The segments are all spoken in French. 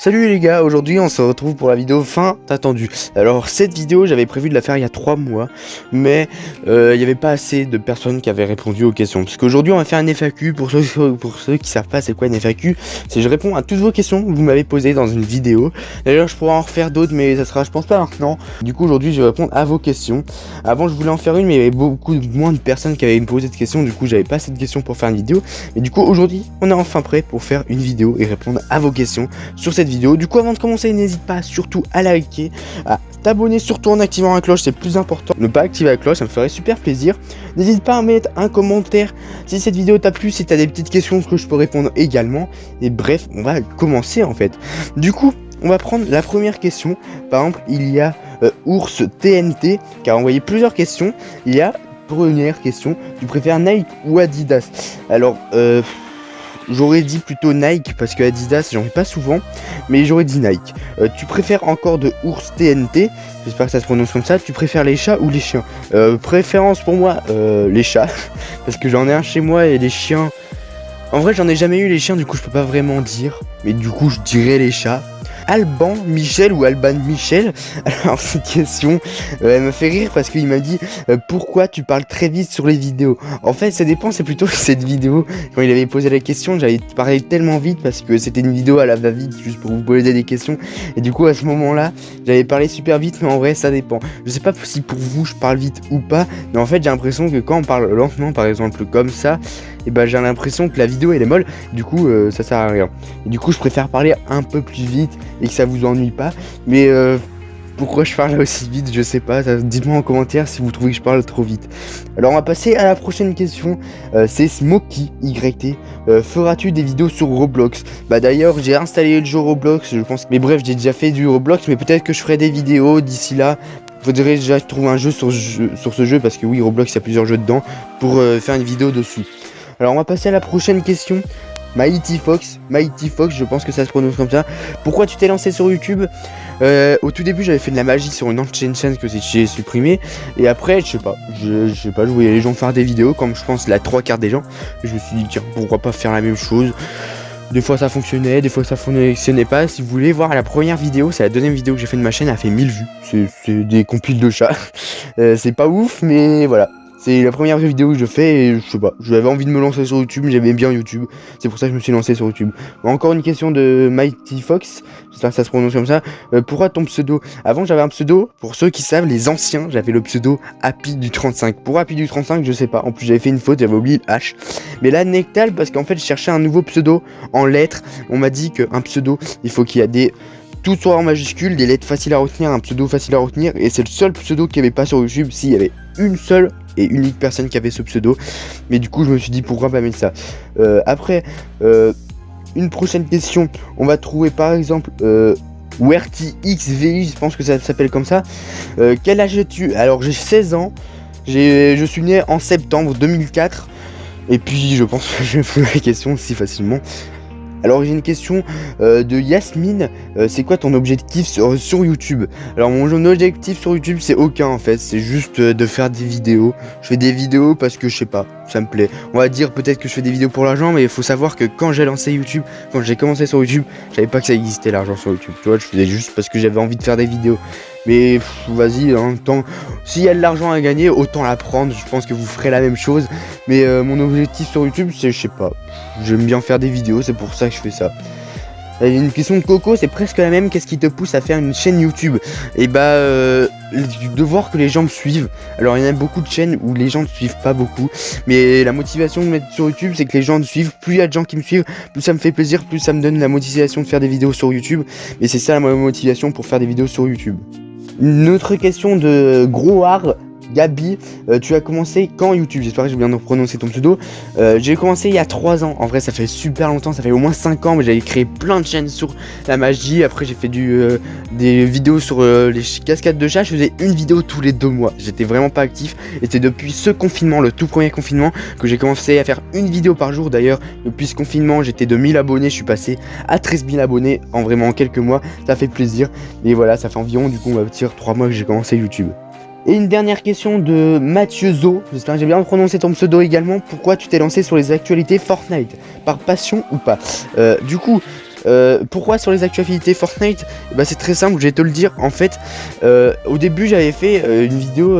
Salut les gars, aujourd'hui on se retrouve pour la vidéo fin attendue. Alors cette vidéo j'avais prévu de la faire il y a 3 mois, mais il n'y avait pas assez de personnes qui avaient répondu aux questions. Parce qu'aujourd'hui on va faire un FAQ, pour ceux qui savent pas c'est quoi une FAQ, c'est je réponds à toutes vos questions que vous m'avez posées dans une vidéo. D'ailleurs je pourrais en refaire d'autres mais ça sera je pense pas maintenant. Du coup aujourd'hui je vais répondre à vos questions. Avant je voulais en faire une mais il y avait beaucoup moins de personnes qui avaient me posé cette question, du coup j'avais pas assez de questions pour faire une vidéo. Mais du coup aujourd'hui on est enfin prêt pour faire une vidéo et répondre à vos questions sur cette vidéo. Du coup avant de commencer n'hésite pas surtout à liker, à t'abonner surtout en activant la cloche, c'est plus important. Ne pas activer la cloche, ça me ferait super plaisir. N'hésite pas à mettre un commentaire si cette vidéo t'a plu, si t'as des petites questions que je peux répondre également. Et bref, on va commencer en fait. Du coup on va prendre la première question. Par exemple il y a Ours TNT qui a envoyé plusieurs questions. Il y a première question, tu préfères Nike ou Adidas? Alors j'aurais dit plutôt Nike parce que Adidas j'en ai pas souvent, mais j'aurais dit Nike. Tu préfères encore de Ours TNT, j'espère que ça se prononce comme ça. Tu préfères les chats ou les chiens? Préférence pour moi les chats parce que j'en ai un chez moi et les chiens, en vrai j'en ai jamais eu les chiens, du coup je peux pas vraiment dire, mais du coup je dirais les chats. Alban Michel ou Alban Michel, alors cette question elle me fait rire parce qu'il m'a dit pourquoi tu parles très vite sur les vidéos. En fait ça dépend, c'est plutôt cette vidéo quand il avait posé la question j'avais parlé tellement vite parce que c'était une vidéo à la va-vite juste pour vous poser des questions, et du coup à ce moment là j'avais parlé super vite, mais en vrai ça dépend. Je sais pas si pour vous je parle vite ou pas, mais en fait j'ai l'impression que quand on parle lentement par exemple comme ça, et ben j'ai l'impression que la vidéo elle est molle, du coup ça sert à rien. Et du coup je préfère parler un peu plus vite et que ça vous ennuie pas, mais pourquoi je parle aussi vite je sais pas, dites-moi en commentaire si vous trouvez que je parle trop vite. Alors on va passer à la prochaine question. C'est Smokey YT, feras-tu des vidéos sur Roblox? Bah d'ailleurs j'ai installé le jeu Roblox, je pense, mais bref j'ai déjà fait du Roblox, mais peut-être que je ferai des vidéos d'ici là. Faudrait déjà trouver un jeu sur ce jeu parce que oui, Roblox il y a plusieurs jeux dedans, pour faire une vidéo dessus. Alors on va passer à la prochaine question. Mighty Fox, je pense que ça se prononce comme ça. Pourquoi tu t'es lancé sur YouTube? Au tout début j'avais fait de la magie sur une ancienne chaîne que j'ai supprimée. Et après je sais pas, je voyais les gens faire des vidéos comme je pense la 3/4 des gens. Et je me suis dit tiens, pourquoi pas faire la même chose. Des fois ça fonctionnait, des fois ça fonctionnait pas. Si vous voulez voir la première vidéo, c'est la deuxième vidéo que j'ai fait de ma chaîne, elle a fait 1000 vues. C'est des compiles de chats. C'est pas ouf mais voilà. C'est la première vidéo que je fais et je sais pas, j'avais envie de me lancer sur YouTube, j'aimais bien YouTube, c'est pour ça que je me suis lancé sur YouTube. Encore une question de Mighty Fox, j'espère que ça se prononce comme ça. Pourquoi ton pseudo? Avant j'avais un pseudo, pour ceux qui savent, les anciens, j'avais le pseudo Happy du 35. Pour Happy du 35, je sais pas, en plus j'avais fait une faute, j'avais oublié le H. Mais là Nectal, parce qu'en fait je cherchais un nouveau pseudo en lettres, on m'a dit qu'un pseudo, il faut qu'il y a des... tout soit en majuscule, des lettres faciles à retenir, un pseudo facile à retenir, et c'est le seul pseudo qu'il n'y avait pas sur YouTube, s'il y avait une seule et unique personne qui avait ce pseudo. Mais du coup je me suis dit pourquoi pas mettre ça. Après une prochaine question, on va trouver par exemple WertyXVI, je pense que ça s'appelle comme ça. Quel âge as-tu? Alors j'ai 16 ans, je suis né en septembre 2004. Et puis je pense que je vais poser la question si facilement. Alors j'ai une question de Yasmine, c'est quoi ton objectif sur YouTube? Alors mon objectif sur YouTube c'est aucun en fait, c'est juste de faire des vidéos. Je fais des vidéos parce que je sais pas, ça me plaît. On va dire peut-être que je fais des vidéos pour l'argent, mais il faut savoir que quand j'ai lancé YouTube, quand j'ai commencé sur YouTube, je savais pas que ça existait l'argent sur YouTube. Tu vois, je faisais juste parce que j'avais envie de faire des vidéos. Mais vas-y, en même temps, s'il y a de l'argent à gagner, autant la prendre. Je pense que vous ferez la même chose. Mais mon objectif sur YouTube, c'est, je sais pas, j'aime bien faire des vidéos, c'est pour ça que je fais ça. Il y a une question de Coco, c'est presque la même. Qu'est-ce qui te pousse à faire une chaîne YouTube? Et bah, de voir que les gens me suivent. Alors il y en a beaucoup de chaînes où les gens ne suivent pas beaucoup, mais la motivation de mettre sur YouTube, c'est que les gens me suivent. Plus il y a de gens qui me suivent, plus ça me fait plaisir, plus ça me donne la motivation de faire des vidéos sur YouTube. Et c'est ça ma motivation pour faire des vidéos sur YouTube. Une autre question de Groar Gabi, tu as commencé quand YouTube? J'espère que j'ai bien prononcé ton pseudo. J'ai commencé il y a 3 ans, en vrai ça fait super longtemps, ça fait au moins 5 ans, mais j'avais créé plein de chaînes sur la magie. Après j'ai fait des vidéos sur les cascades de chat, je faisais une vidéo tous les 2 mois, j'étais vraiment pas actif. Et c'est depuis ce confinement, le tout premier confinement, que j'ai commencé à faire une vidéo par jour. D'ailleurs depuis ce confinement j'étais de 1000 abonnés, je suis passé à 13 000 abonnés en vraiment quelques mois, ça fait plaisir. Et voilà, ça fait environ du coup on va dire 3 mois que j'ai commencé YouTube. Et une dernière question de Mathieu Zo, j'espère que j'ai bien prononcé ton pseudo également. Pourquoi tu t'es lancé sur les actualités Fortnite? Par passion ou pas? Du coup, Pourquoi sur les actualités Fortnite? Bah c'est très simple, je vais te le dire. En fait, au début j'avais fait une vidéo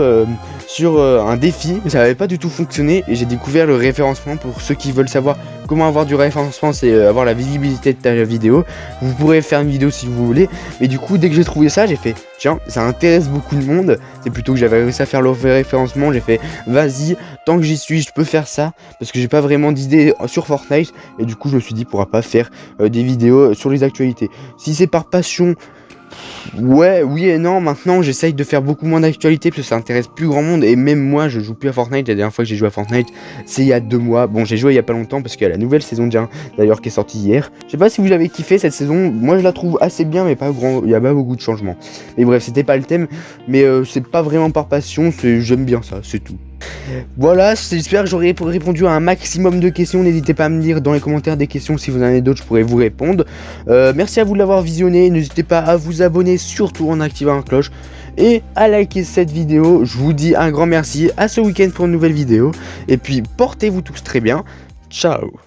sur un défi, ça n'avait pas du tout fonctionné et j'ai découvert le référencement. Pour ceux qui veulent savoir comment avoir du référencement, c'est avoir la visibilité de ta vidéo. Vous pourrez faire une vidéo si vous voulez, mais du coup dès que j'ai trouvé ça, j'ai fait tiens, ça intéresse beaucoup de monde. C'est plutôt que j'avais réussi à faire le référencement, j'ai fait vas-y, tant que j'y suis, je peux faire ça parce que j'ai pas vraiment d'idées sur Fortnite et du coup je me suis dit pourquoi pas faire des vidéos sur les actualités. Si c'est par passion, ouais, oui et non. Maintenant j'essaye de faire beaucoup moins d'actualités parce que ça intéresse plus grand monde et même moi je joue plus à Fortnite. La dernière fois que j'ai joué à Fortnite c'est il y a 2 mois. Bon, j'ai joué il y a pas longtemps parce qu'il y a la nouvelle saison de 1 d'ailleurs qui est sortie hier. Je sais pas si vous avez kiffé cette saison, moi je la trouve assez bien mais pas grand, il y a pas beaucoup de changements. Mais bref, c'était pas le thème, mais c'est pas vraiment par passion, j'aime bien ça, c'est tout. Voilà, j'espère que j'aurai répondu à un maximum de questions. N'hésitez pas à me dire dans les commentaires des questions, si vous en avez d'autres, je pourrais vous répondre. Merci à vous de l'avoir visionné, n'hésitez pas à vous abonner, surtout en activant la cloche, et à liker cette vidéo. Je vous dis un grand merci, à ce week-end pour une nouvelle vidéo, et puis portez-vous tous très bien, ciao.